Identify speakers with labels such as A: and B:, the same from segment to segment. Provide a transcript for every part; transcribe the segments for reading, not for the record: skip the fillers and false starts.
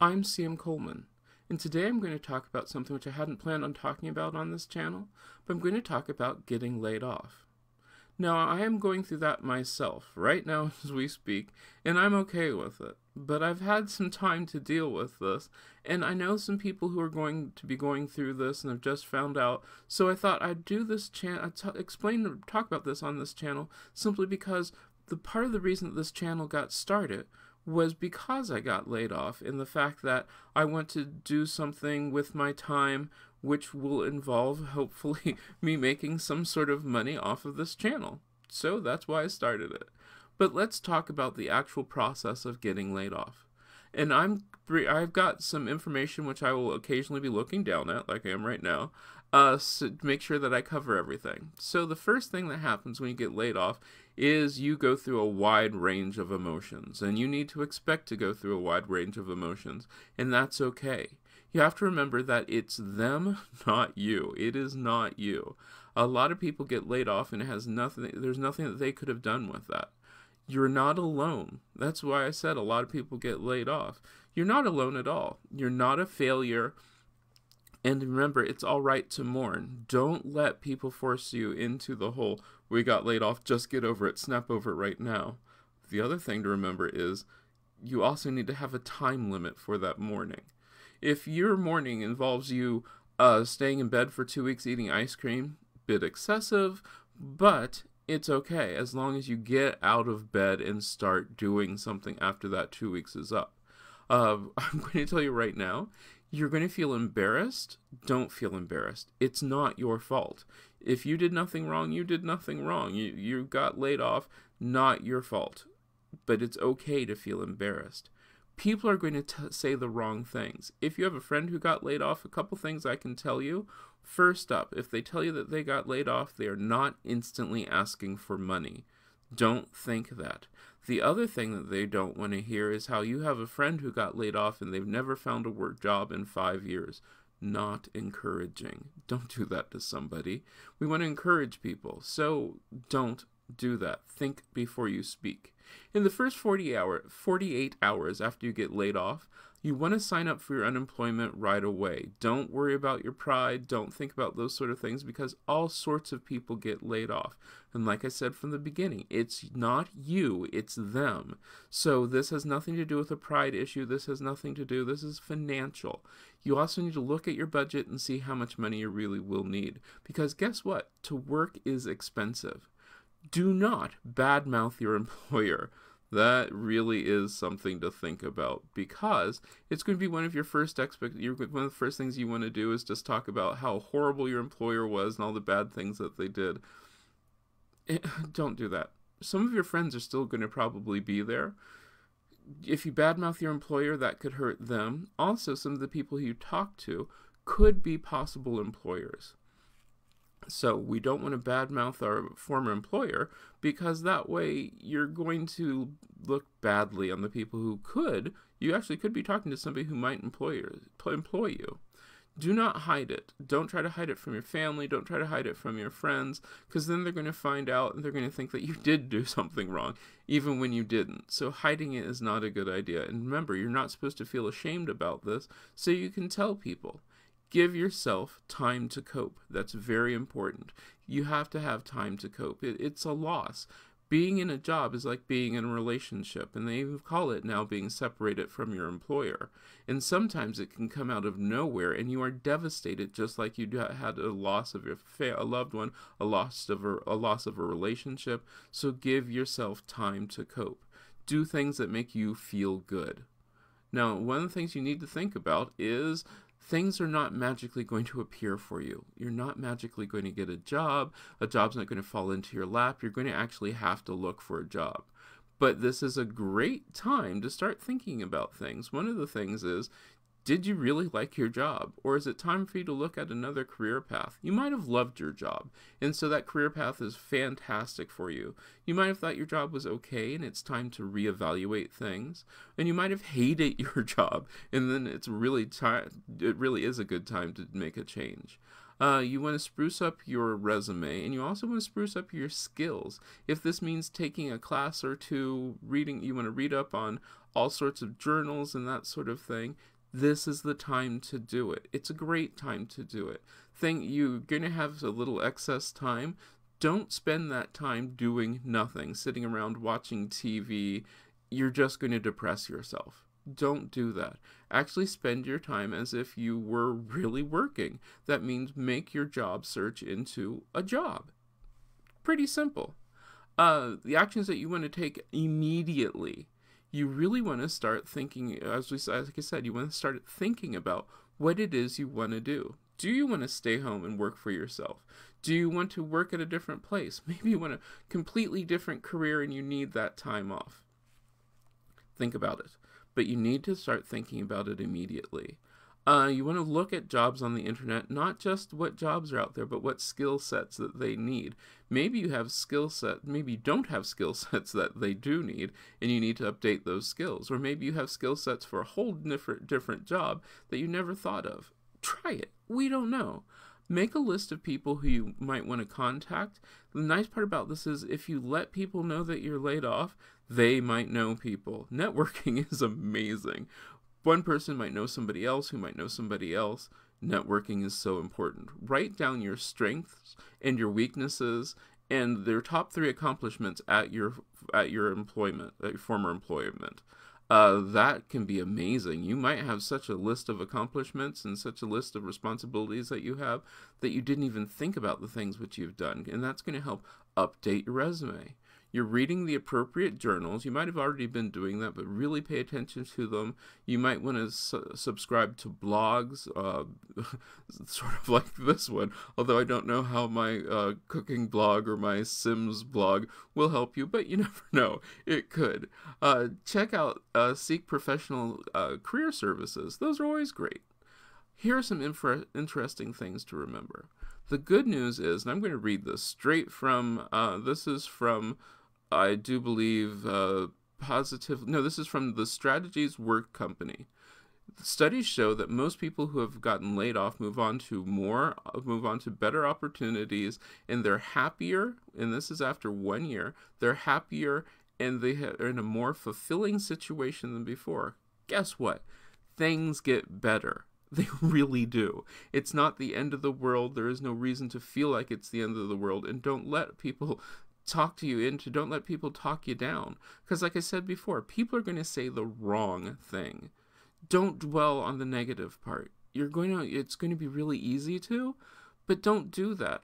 A: I'm Sam Coleman, and today I'm going to talk about something which I hadn't planned on talking about on this channel, but I'm going to talk about getting laid off. Now, I am going through that myself right now as we speak, and I'm okay with it. But I've had some time to deal with this, and I know some people who are going to be going through this and have just found out, so I thought I'd do this talk about this on this channel simply because the part of the reason that this channel got started was because I got laid off, and the fact that I want to do something with my time which will involve, hopefully, me making some sort of money off of this channel. So that's why I started it. But let's talk about the actual process of getting laid off. And I've got some information which I will occasionally be looking down at, like I am right now, so to make sure that I cover everything. So the first thing that happens when you get laid off is you go through a wide range of emotions, and you need to expect to go through a wide range of emotions, and that's okay. You have to remember that it's them, not you. It is not you. A lot of people get laid off and there's nothing that they could have done with that. You're not alone. That's why I said a lot of people get laid off. You're not alone at all. You're not a failure. And remember, it's all right to mourn. Don't let people force you into the whole, we got laid off, just get over it, snap over it right now. The other thing to remember is you also need to have a time limit for that mourning. If your mourning involves you staying in bed for 2 weeks eating ice cream, bit excessive, but it's okay as long as you get out of bed and start doing something after that 2 weeks is up. I'm going to tell you right now, you're going to feel embarrassed. Don't feel embarrassed. It's not your fault. If you did nothing wrong, you did nothing wrong. You got laid off, not your fault. But it's okay to feel embarrassed. People are going to say the wrong things. If you have a friend who got laid off, a couple things I can tell you. First up, if they tell you that they got laid off, they are not instantly asking for money. Don't think that. The other thing that they don't want to hear is how you have a friend who got laid off and they've never found a work job in 5 years. Not encouraging. Don't do that to somebody. We want to encourage people, so don't do that. Think before you speak. In the first 48 hours after you get laid off, you want to sign up for your unemployment right away. Don't worry about your pride. Don't think about those sort of things because all sorts of people get laid off. And like I said from the beginning, it's not you, it's them. So this has nothing to do with a pride issue. This is financial. You also need to look at your budget and see how much money you really will need. Because guess what? To work is expensive. Do not badmouth your employer. That really is something to think about because it's going to be one of your first one of the first things you want to do is just talk about how horrible your employer was and all the bad things that they did. Don't do that. Some of your friends are still going to probably be there. If you badmouth your employer, that could hurt them. Also, some of the people you talk to could be possible employers. So we don't want to badmouth our former employer because that way you're going to look badly on the people who you actually could be talking to somebody who might employ you. Do not hide it. Don't try to hide it from your family. Don't try to hide it from your friends because then they're going to find out and they're going to think that you did do something wrong even when you didn't. So hiding it is not a good idea. And remember, you're not supposed to feel ashamed about this so you can tell people. Give yourself time to cope. That's very important. You have to have time to cope. It's a loss. Being in a job is like being in a relationship, and they even call it now being separated from your employer. And sometimes it can come out of nowhere, and you are devastated, just like you had a loss of a loved one, a loss of a relationship. So give yourself time to cope. Do things that make you feel good. Now, one of the things you need to think about is things are not magically going to appear for you. You're not magically going to get a job. A job's not going to fall into your lap. You're going to actually have to look for a job. But this is a great time to start thinking about things. One of the things is, did you really like your job? Or is it time for you to look at another career path? You might have loved your job, and so that career path is fantastic for you. You might have thought your job was okay, and it's time to reevaluate things. And you might have hated your job, and then it really is a good time to make a change. You want to spruce up your resume, and you also want to spruce up your skills. If this means taking a class or two, you want to read up on all sorts of journals and that sort of thing, this is the time to do it. It's a great time to do it. Think you're going to have a little excess time. Don't spend that time doing nothing, sitting around watching TV. You're just going to depress yourself. Don't do that. Actually spend your time as if you were really working. That means make your job search into a job. Pretty simple. The actions that you want to take immediately. You really want to start thinking, like I said, you want to start thinking about what it is you want to do. Do you want to stay home and work for yourself? Do you want to work at a different place? Maybe you want a completely different career and you need that time off. Think about it. But you need to start thinking about it immediately. You want to look at jobs on the internet, not just what jobs are out there, but what skill sets that they need. Maybe you have maybe you don't have skill sets that they do need, and you need to update those skills. Or maybe you have skill sets for a whole different job that you never thought of. Try it. We don't know. Make a list of people who you might want to contact. The nice part about this is if you let people know that you're laid off, they might know people. Networking is amazing. One person might know somebody else who might know somebody else. Networking is so important. Write down your strengths and your weaknesses and their top 3 accomplishments at your employment, at your former employment. That can be amazing. You might have such a list of accomplishments and such a list of responsibilities that you have that you didn't even think about the things which you've done, and that's going to help update your resume. You're reading the appropriate journals. You might have already been doing that, but really pay attention to them. You might want to subscribe to blogs, sort of like this one, although I don't know how my cooking blog or my Sims blog will help you, but you never know. It could. Check out Seek Professional Career Services. Those are always great. Here are some interesting things to remember. The good news is, and I'm going to read this straight from, this is from, I do believe, this is from the Strategies Work Company. Studies show that most people who have gotten laid off move on to better opportunities, and they're happier, and this is after 1 year, they're happier, and they are in a more fulfilling situation than before. Guess what? Things get better. They really do. It's not the end of the world. There is no reason to feel like it's the end of the world. And don't let people don't let people talk you down. Because like I said before, people are going to say the wrong thing. Don't dwell on the negative part. It's going to be really easy to, but don't do that.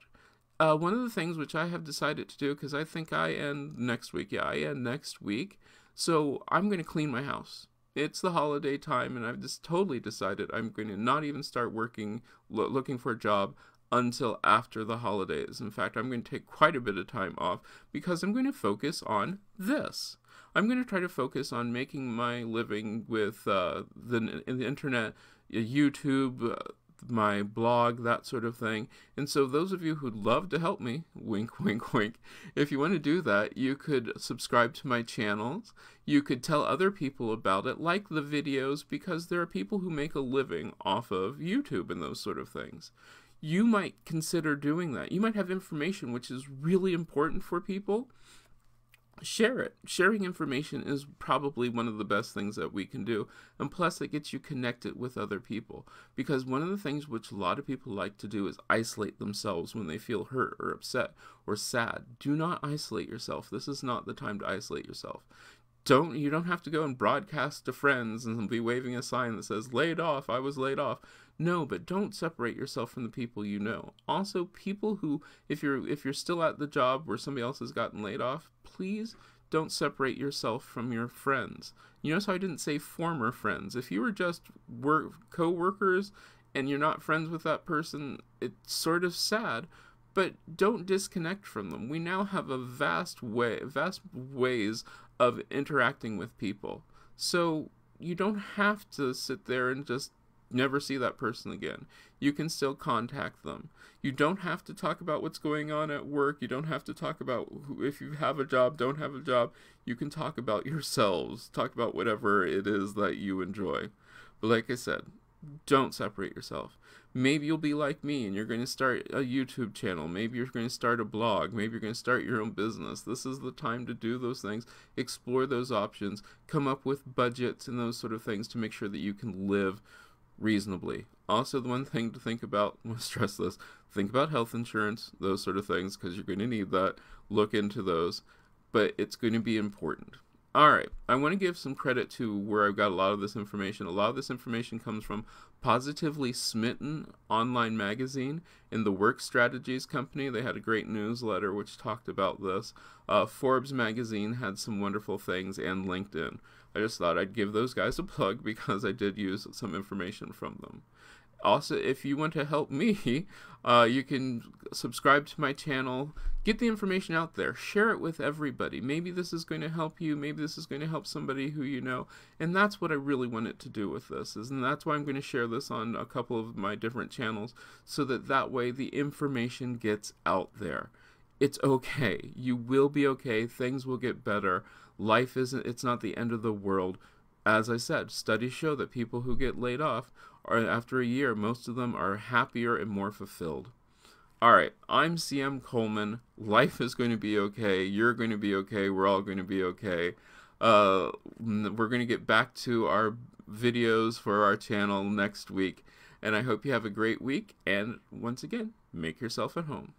A: One of the things which I have decided to do, because I think I end next week. Yeah, I end next week. So I'm going to clean my house. It's the holiday time, and I've just totally decided I'm going to not even start looking for a job until after the holidays. In fact, I'm going to take quite a bit of time off because I'm going to focus on this. I'm going to try to focus on making my living with the internet, YouTube, my blog, that sort of thing. And so those of you who'd love to help me, wink, wink, wink, if you want to do that, you could subscribe to my channels. You could tell other people about it, like the videos, because there are people who make a living off of YouTube and those sort of things. You might consider doing that. You might have information which is really important for people. Share it. Sharing information is probably one of the best things that we can do. And plus, it gets you connected with other people. Because one of the things which a lot of people like to do is isolate themselves when they feel hurt or upset or sad. Do not isolate yourself. This is not the time to isolate yourself. You don't have to go and broadcast to friends and be waving a sign that says, laid off, I was laid off. No, but don't separate yourself from the people you know. Also, people who, if you're still at the job where somebody else has gotten laid off, please don't separate yourself from your friends. You notice how I didn't say former friends. If you were just co-workers and you're not friends with that person, it's sort of sad. But don't disconnect from them. We now have a vast ways of interacting with people. So you don't have to sit there and just never see that person again. You can still contact them. You don't have to talk about what's going on at work. You don't have to talk about if you have a job, don't have a job. You can talk about yourselves. Talk about whatever it is that you enjoy. But like I said, Don't separate yourself. Maybe you'll be like me and you're going to start a YouTube channel. Maybe you're going to start a blog. Maybe you're going to start your own business. This is the time to do those things, explore those options, come up with budgets and those sort of things to make sure that you can live reasonably. Also, the one thing to think about, I want to stress this, think about health insurance, those sort of things, because you're going to need that. Look into those, but it's going to be important. All right, I want to give some credit to where I've got a lot of this information. A lot of this information comes from Positively Smitten online magazine and the Work Strategies Company. They had a great newsletter which talked about this. Forbes magazine had some wonderful things, and LinkedIn. I just thought I'd give those guys a plug because I did use some information from them. Also, if you want to help me, you can subscribe to my channel, get the information out there, share it with everybody. Maybe this is going to help you, maybe this is going to help somebody who you know, and that's what I really wanted to do with this, and that's why I'm going to share this on a couple of my different channels, so that way the information gets out there. It's okay. You will be okay. Things will get better. Life isn't, it's not the end of the world. As I said, studies show that people who get laid off, after a year, most of them are happier and more fulfilled. All right, I'm CM Coleman. Life is going to be okay. You're going to be okay. We're all going to be okay. We're going to get back to our videos for our channel next week. And I hope you have a great week. And once again, make yourself at home.